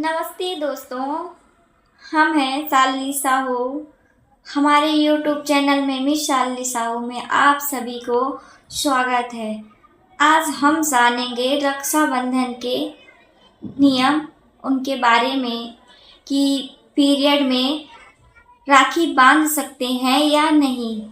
नमस्ते दोस्तों, हम हैं शालिनी साहू। हमारे YouTube चैनल में मिस शालिनी साहू में आप सभी को स्वागत है। आज हम जानेंगे रक्षाबंधन के नियम, उनके बारे में कि पीरियड में राखी बांध सकते हैं या नहीं।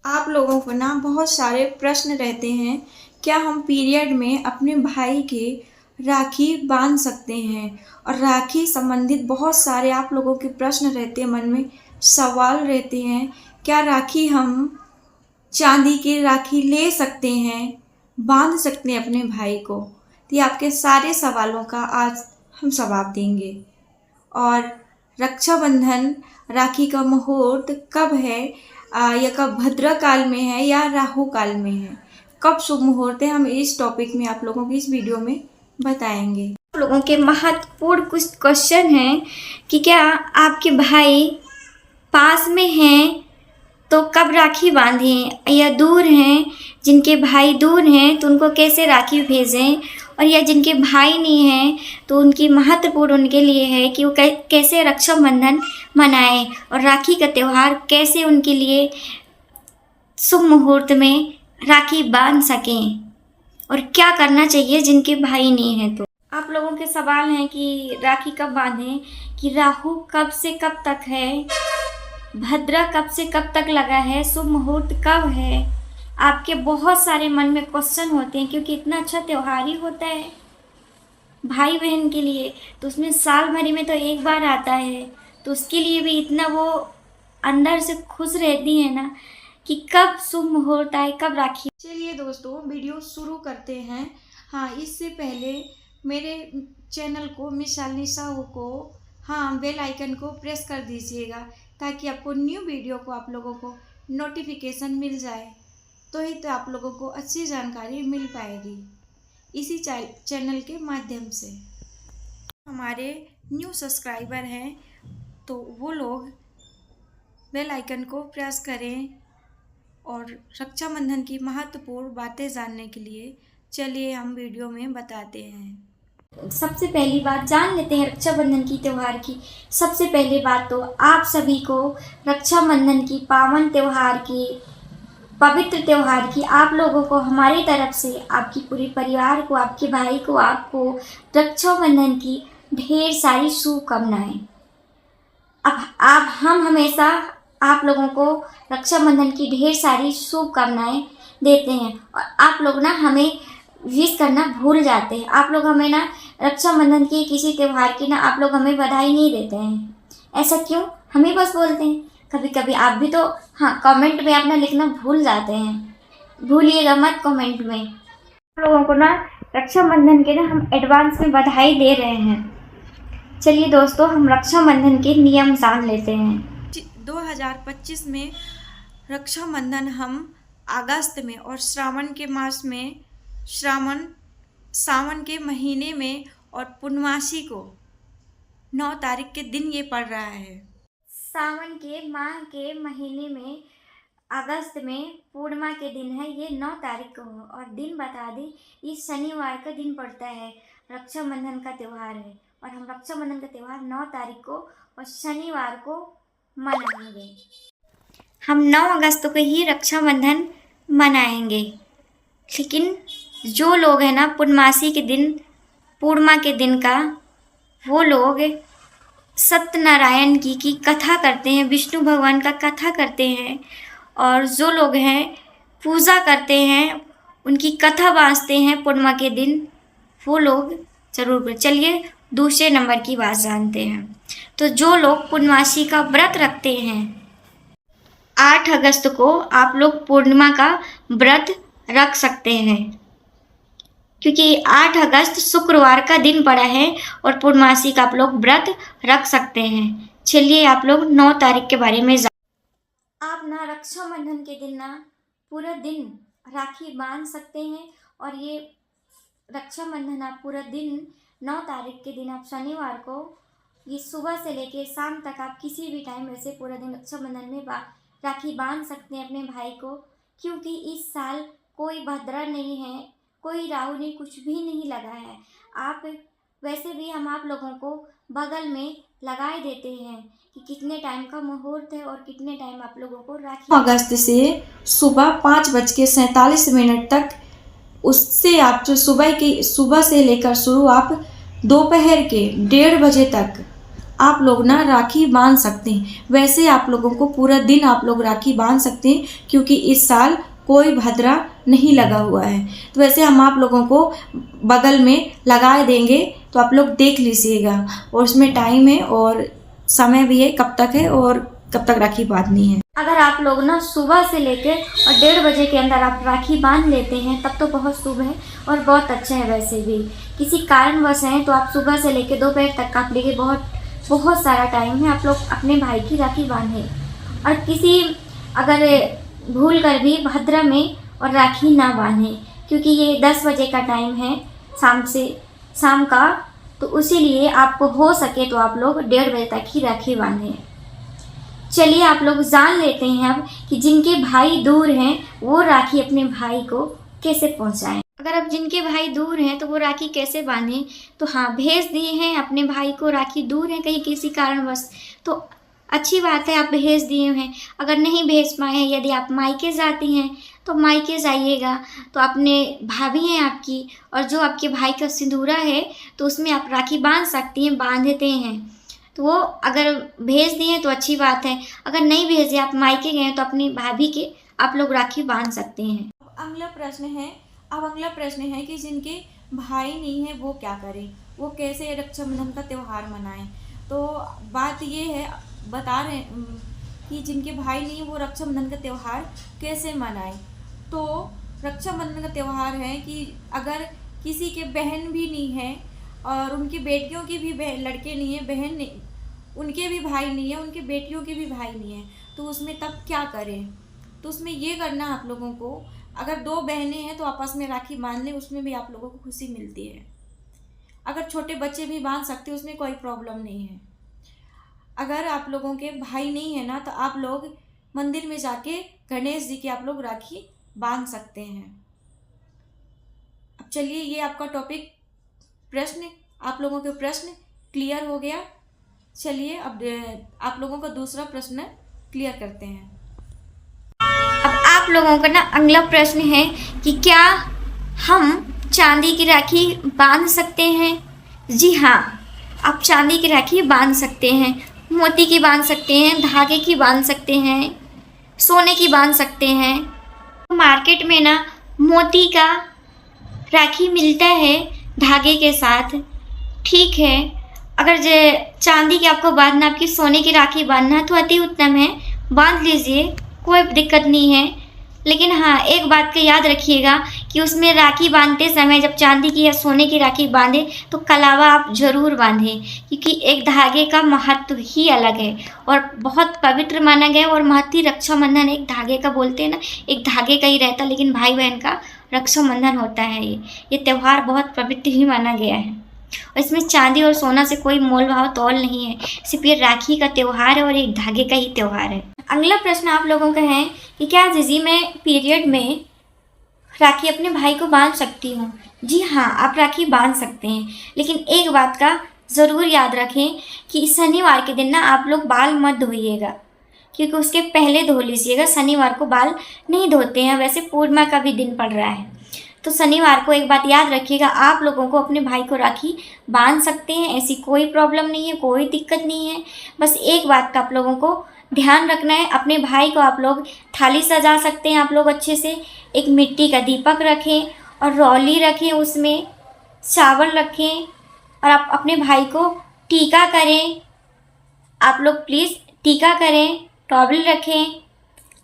आप लोगों को ना बहुत सारे प्रश्न रहते हैं, क्या हम पीरियड में अपने भाई के राखी बांध सकते हैं। और राखी संबंधित बहुत सारे आप लोगों के प्रश्न रहते हैं, मन में सवाल रहते हैं। क्या राखी हम चांदी की राखी ले सकते हैं, बांध सकते हैं अपने भाई को। तो ये आपके सारे सवालों का आज हम जवाब देंगे। और रक्षाबंधन राखी का मुहूर्त कब है, या कब भद्रा काल में है या राहु काल में है, कब शुभ मुहूर्त है, हम इस टॉपिक में आप लोगों को इस वीडियो में बताएंगे। आप लोगों के महत्वपूर्ण कुछ क्वेश्चन हैं कि क्या आपके भाई पास में हैं तो कब राखी बांधें, या दूर हैं, जिनके भाई दूर हैं तो उनको कैसे राखी भेजें, और या जिनके भाई नहीं हैं तो उनकी महत्वपूर्ण उनके लिए है कि वो कैसे रक्षाबंधन मनाएं और राखी का त्यौहार कैसे उनके लिए शुभ मुहूर्त में राखी बांध सकें, और क्या करना चाहिए जिनके भाई नहीं हैं। तो आप लोगों के सवाल हैं कि राखी कब बांधें, कि राहु कब से कब तक है, भद्रा कब से कब तक लगा है, शुभ मुहूर्त कब है। आपके बहुत सारे मन में क्वेश्चन होते हैं क्योंकि इतना अच्छा त्यौहार ही होता है भाई बहन के लिए, तो उसमें साल भर में तो एक बार आता है, तो उसके लिए भी इतना वो अंदर से खुश रहती है ना कि कब शुभ मुहूर्त आए, कब राखी। चलिए दोस्तों, वीडियो शुरू करते हैं। हाँ, इससे पहले मेरे चैनल को मिस शालिनी साहू को बेल आइकन को प्रेस कर दीजिएगा, ताकि आपको न्यू वीडियो को आप लोगों को नोटिफिकेशन मिल जाए, तो ही तो आप लोगों को अच्छी जानकारी मिल पाएगी इसी चैनल के माध्यम से। हमारे न्यू सब्सक्राइबर हैं तो वो लोग बेल आइकन को प्रेस करें। और रक्षाबंधन की महत्वपूर्ण बातें जानने के लिए चलिए हम वीडियो में बताते हैं। सबसे पहली बात जान लेते हैं रक्षाबंधन की त्यौहार की। सबसे पहली बात तो आप सभी को रक्षाबंधन की पावन त्यौहार की, पवित्र त्यौहार की आप लोगों को हमारी तरफ से, आपकी पूरी परिवार को, आपके भाई को, आपको रक्षाबंधन की ढेर सारी शुभकामनाएं। अब हम हमेशा आप लोगों को रक्षाबंधन की ढेर सारी शुभकामनाएं देते हैं, और आप लोग ना हमें विश करना भूल जाते हैं। आप लोग हमें ना रक्षाबंधन की, किसी त्यौहार की ना आप लोग हमें बधाई नहीं देते हैं। ऐसा क्यों? हम ही बस बोलते हैं। कभी कभी आप भी तो कमेंट में अपना लिखना भूल जाते हैं, भूलिएगा मत कमेंट में। आप लोगों को ना रक्षाबंधन के ना हम एडवांस में बधाई दे रहे हैं। चलिए दोस्तों, हम रक्षाबंधन के नियम जान लेते हैं। 2025 में रक्षाबंधन हम अगस्त में और श्रावण के मास में, सावन के महीने में और पूर्णमासी को 9 तारीख के दिन ये पड़ रहा है। सावन के माह के महीने में अगस्त में पूर्णिमा के दिन है, ये 9 तारीख को हो। और दिन बता दें, ये शनिवार का दिन पड़ता है, रक्षाबंधन का त्यौहार है। और हम रक्षाबंधन का त्यौहार 9 तारीख को और शनिवार को मनाएंगे। हम 9 अगस्त को ही रक्षाबंधन मनाएंगे। लेकिन जो लोग हैं ना पूर्णमासी के दिन, पूर्णिमा के दिन का, वो लोग सत्यनारायण की कथा करते हैं, विष्णु भगवान का कथा करते हैं, और जो लोग हैं पूजा करते हैं, उनकी कथा वाँचते हैं पूर्णिमा के दिन, वो लोग जरूर करें। चलिए दूसरे नंबर की बात जानते हैं। तो जो लोग पूर्णमासी का व्रत रखते हैं, 8 अगस्त को आप लोग पूर्णिमा का व्रत रख सकते हैं, क्योंकि 8 अगस्त शुक्रवार का दिन पड़ा है और पूर्णमासी का आप लोग व्रत रख सकते हैं। चलिए आप लोग 9 तारीख के बारे में आप ना रक्षाबंधन के दिन ना पूरा दिन राखी बांध सकते हैं। और ये रक्षाबंधन आप पूरा दिन 9 तारीख के दिन, आप शनिवार को, ये सुबह से लेके शाम तक आप किसी भी टाइम वैसे पूरा दिन रक्षाबंधन में राखी बांध सकते हैं अपने भाई को। क्योंकि इस साल कोई भद्रा नहीं है, कोई राहु नहीं, कुछ भी नहीं लगा है। आप वैसे भी हम आप लोगों को बगल में लगाए देते हैं कि कितने टाइम का मुहूर्त है और कितने टाइम आप लोगों को राखी अगस्त से सुबह 5:47 तक, उससे आप जो सुबह से लेकर शुरू आप दोपहर के 1:30 बजे तक आप लोग ना राखी बांध सकते हैं। वैसे आप लोगों को पूरा दिन आप लोग राखी बांध सकते हैं, क्योंकि इस साल कोई भद्रा नहीं लगा हुआ है। तो वैसे हम आप लोगों को बगल में लगाए देंगे, तो आप लोग देख लीजिएगा, और उसमें टाइम है और समय भी है कब तक है और कब तक राखी बांधनी है। अगर आप लोग ना सुबह से लेकर और 1:30 बजे के अंदर आप राखी बांध लेते हैं तब तो बहुत शुभ है और बहुत अच्छा है। वैसे भी किसी कारणवश हैं तो आप सुबह से लेकर दोपहर तक आप लेके बहुत सारा टाइम है, आप लोग अपने भाई की राखी बांधें। और किसी अगर भूल कर भी भद्रा में और राखी ना बांधें, क्योंकि ये 10 बजे का टाइम है शाम का, तो इसीलिए आपको हो सके तो आप लोग 1:30 बजे तक ही राखी बांधें। चलिए आप लोग जान लेते हैं अब कि जिनके भाई दूर हैं वो राखी अपने भाई को कैसे पहुंचाएं। अगर अब जिनके भाई दूर हैं तो वो राखी कैसे बांधें, तो हाँ, भेज दिए हैं अपने भाई को, राखी दूर है कहीं किसी कारणवश, तो अच्छी बात है, आप भेज दिए हैं। अगर नहीं भेज पाए हैं, यदि आप मायके जाती हैं तो मायके जाइएगा, तो अपने भाभी हैं आपकी और जो आपके भाई का सिंदूरा है तो उसमें आप राखी बांध सकती हैं, बांधते हैं। तो वो अगर भेज दिए तो अच्छी बात है, अगर नहीं भेजे, आप मायके गए तो अपनी भाभी के आप लोग राखी बांध सकते हैं। अब अगला प्रश्न है कि जिनके भाई नहीं है वो क्या करें, वो कैसे रक्षाबंधन का त्यौहार मनाएं। तो बात ये है, बता रहे कि जिनके भाई नहीं है वो रक्षाबंधन का त्यौहार कैसे मनाएं। तो रक्षाबंधन का त्यौहार है कि अगर किसी के बहन भी नहीं है और उनकी बेटियों की भी लड़के नहीं है, बहन नहीं, उनके भी भाई नहीं है, उनके बेटियों के भी भाई नहीं है, तो उसमें तब क्या करें। तो उसमें ये करना आप लोगों को, अगर 2 बहनें हैं तो आपस में राखी बांध लें, उसमें भी आप लोगों को खुशी मिलती है। अगर छोटे बच्चे भी बांध सकते हैं, उसमें कोई प्रॉब्लम नहीं है। अगर आप लोगों के भाई नहीं है ना, तो आप लोग मंदिर में जाके गणेश जी की आप लोग राखी बांध सकते हैं। अब चलिए, ये आपका टॉपिक आप लोगों के प्रश्न क्लियर हो गया। चलिए अब आप लोगों का दूसरा प्रश्न क्लियर करते हैं। अब आप लोगों का ना अगला प्रश्न है कि क्या हम चांदी की राखी बांध सकते हैं। जी हाँ, आप चांदी की राखी बांध सकते हैं, मोती की बांध सकते हैं, धागे की बांध सकते हैं, सोने की बांध सकते हैं। मार्केट में ना मोती का राखी मिलता है धागे के साथ, ठीक है। अगर चांदी की आपको बांधना, आपकी सोने की राखी बांधना तो अति उत्तम है, बांध लीजिए, कोई दिक्कत नहीं है। लेकिन हाँ, एक बात का याद रखिएगा कि उसमें राखी बांधते समय जब चांदी की या सोने की राखी बांधें तो कलावा आप ज़रूर बांधें, क्योंकि एक धागे का महत्व ही अलग है और बहुत पवित्र माना गया है। और महत्व रक्षाबंधन एक धागे का बोलते हैं ना, एक धागे का ही रहता, लेकिन भाई बहन का रक्षाबंधन होता है। ये त्यौहार बहुत पवित्र ही माना गया है और इसमें चांदी और सोना से कोई मोल भाव तोल नहीं है, सिर्फ ये राखी का त्यौहार है और एक धागे का ही त्यौहार है। अगला प्रश्न आप लोगों का है कि क्या जीजी मैं पीरियड में राखी अपने भाई को बांध सकती हूँ। जी हाँ, आप राखी बांध सकते हैं, लेकिन एक बात का ज़रूर याद रखें कि शनिवार के दिन ना आप लोग बाल मत धोइएगा, क्योंकि उसके पहले धो लीजिएगा। शनिवार को बाल नहीं धोते हैं, वैसे पूर्णिमा का भी दिन पड़ रहा है, तो शनिवार को एक बात याद रखिएगा, आप लोगों को अपने भाई को राखी बांध सकते हैं, ऐसी कोई प्रॉब्लम नहीं है, कोई दिक्कत नहीं है। बस एक बात का आप लोगों को ध्यान रखना है, अपने भाई को आप लोग थाली सजा सकते हैं, आप लोग अच्छे से एक मिट्टी का दीपक रखें और रौली रखें, उसमें चावल रखें और आप अपने भाई को टीका करें। आप लोग प्लीज़ टीका करें, टॉवल रखें,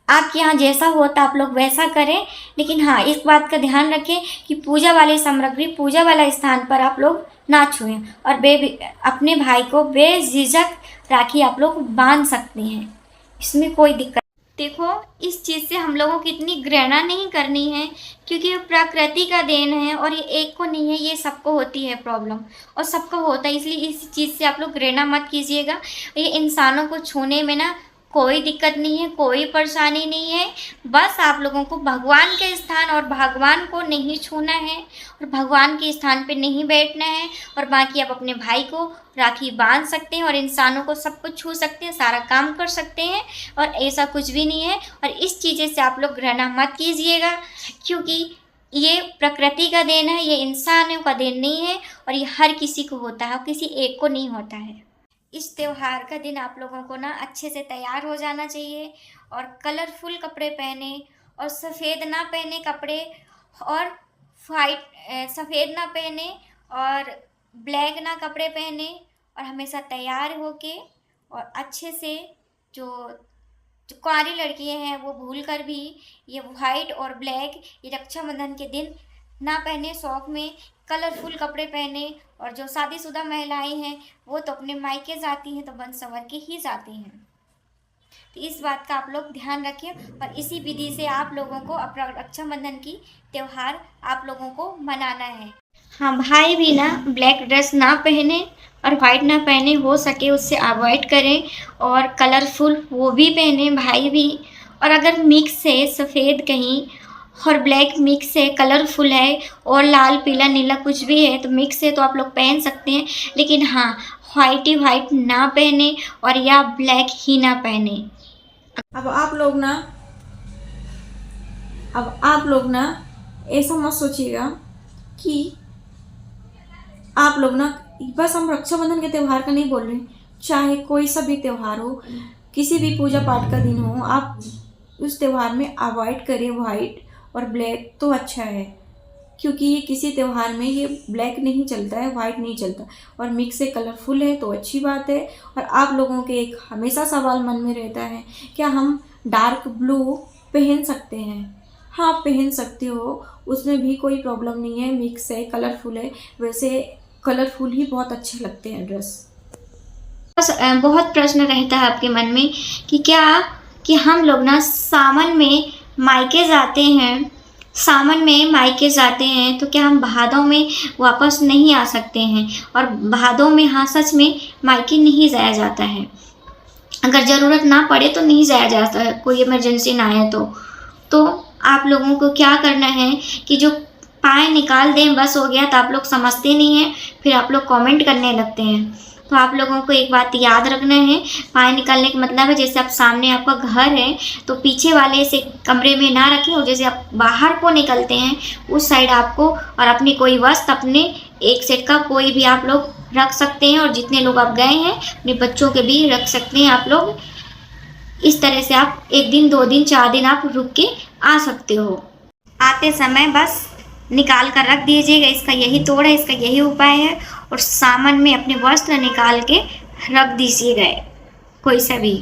आपके यहाँ जैसा होता आप लोग वैसा करें। लेकिन हाँ, इस बात का ध्यान रखें कि पूजा वाली सामग्री, पूजा वाला स्थान पर आप लोग ना छुएं और अपने भाई को बेझिझक राखी आप लोग बांध सकते हैं, इसमें कोई दिक्कत। देखो, इस चीज़ से हम लोगों की इतनी घृणा नहीं करनी है, क्योंकि ये प्रकृति का देन है और ये एक को नहीं है, ये सबको होती है प्रॉब्लम और सबको होता है, इसलिए इस चीज़ से आप लोग घृणा मत कीजिएगा। ये इंसानों को छूने में ना कोई दिक्कत नहीं है, कोई परेशानी नहीं है। बस आप लोगों को भगवान के स्थान और भगवान को नहीं छूना है और भगवान के स्थान पे नहीं बैठना है, और बाकी आप अपने भाई को राखी बांध सकते हैं और इंसानों को सब कुछ छू सकते हैं, सारा काम कर सकते हैं, और ऐसा कुछ भी नहीं है। और इस चीज़ें से आप लोग घृणा मत कीजिएगा, क्योंकि ये प्रकृति का देन है, ये इंसानों का देन नहीं है, और ये हर किसी को होता है, किसी एक को नहीं होता है। इस त्यौहार का दिन आप लोगों को ना अच्छे से तैयार हो जाना चाहिए और कलरफुल कपड़े पहने, और सफ़ेद ना पहने कपड़े, और सफ़ेद ना पहने और ब्लैक ना कपड़े पहने, और हमेशा तैयार होके और अच्छे से जो कुंवारी लड़कियां हैं वो भूल कर भी ये वाइट और ब्लैक ये रक्षाबंधन के दिन ना पहने, शौक में कलरफुल कपड़े पहने। और जो शादीशुदा महिलाएं हैं वो तो अपने मायके जाती हैं तो बन संवर के ही जाती हैं। तो इस बात का आप लोग ध्यान रखें, और इसी विधि से आप लोगों को अपना रक्षाबंधन की त्यौहार आप लोगों को मनाना है। हाँ, भाई भी ना ब्लैक ड्रेस ना पहने और वाइट ना पहने, हो सके उससे अवॉइड करें, और कलरफुल वो भी पहने भाई भी। और अगर मिक्स है सफ़ेद कहीं और ब्लैक मिक्स है, कलरफुल है, और लाल पीला नीला कुछ भी है तो मिक्स है, तो आप लोग पहन सकते हैं। लेकिन हाँ, वाइट ही वाइट ना पहने और या ब्लैक ही ना पहने। अब आप लोग ना ऐसा मत सोचिएगा कि आप लोग ना, बस हम रक्षाबंधन के त्यौहार का नहीं बोल रहे, चाहे कोई सा भी त्यौहार हो, किसी भी पूजा पाठ का दिन हो, आप उस त्यौहार में अवॉइड करें वाइट और ब्लैक तो अच्छा है, क्योंकि ये किसी त्यौहार में ये ब्लैक नहीं चलता है, वाइट नहीं चलता, और मिक्स से कलरफुल है तो अच्छी बात है। और आप लोगों के एक हमेशा सवाल मन में रहता है, क्या हम डार्क ब्लू पहन सकते हैं? हाँ, पहन सकते हो, उसमें भी कोई प्रॉब्लम नहीं है। मिक्स है, कलरफुल है, वैसे कलरफुल ही बहुत अच्छे लगते हैं ड्रेस। बहुत प्रश्न रहता है आपके मन में कि क्या कि हम लोग ना सावन में मायके जाते हैं तो क्या हम भादों में वापस नहीं आ सकते हैं? और भादों में हाँ, सच में मायके नहीं जाया जाता है। अगर ज़रूरत ना पड़े तो नहीं जाया जाता है, कोई इमरजेंसी ना आए तो आप लोगों को क्या करना है कि जो पाए निकाल दें बस हो गया। तो आप लोग समझते नहीं हैं, फिर आप लोग कमेंट करने लगते हैं। तो आप लोगों को एक बात याद रखना है, पाए निकालने का मतलब है जैसे आप सामने आपका घर है तो पीछे वाले से कमरे में ना रखें, और जैसे आप बाहर को निकलते हैं उस साइड आपको, और अपनी कोई वस्त्र अपने एक सेट का कोई भी आप लोग रख सकते हैं, और जितने लोग आप गए हैं अपने बच्चों के भी रख सकते हैं आप लोग। इस तरह से आप 1 दिन 2 दिन 4 दिन आप रुक के आ सकते हो। आते समय बस निकाल कर रख दीजिएगा, इसका यही तोड़ है, इसका यही उपाय है। और सामान में अपने वस्त्र निकाल के रख दीजिएगा, कोई सा भी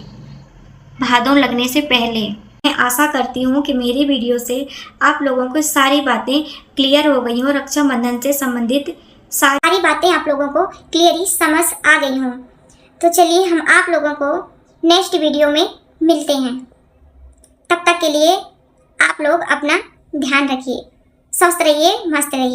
भादों लगने से पहले। मैं आशा करती हूँ कि मेरी वीडियो से आप लोगों को सारी बातें क्लियर हो गई हो, रक्षाबंधन से संबंधित सारी बातें आप लोगों को क्लियरली समझ आ गई हों। तो चलिए हम आप लोगों को नेक्स्ट वीडियो में मिलते हैं। तब तक के लिए आप लोग अपना ध्यान रखिए, स्वस्थ रहिए, मस्त रहिए।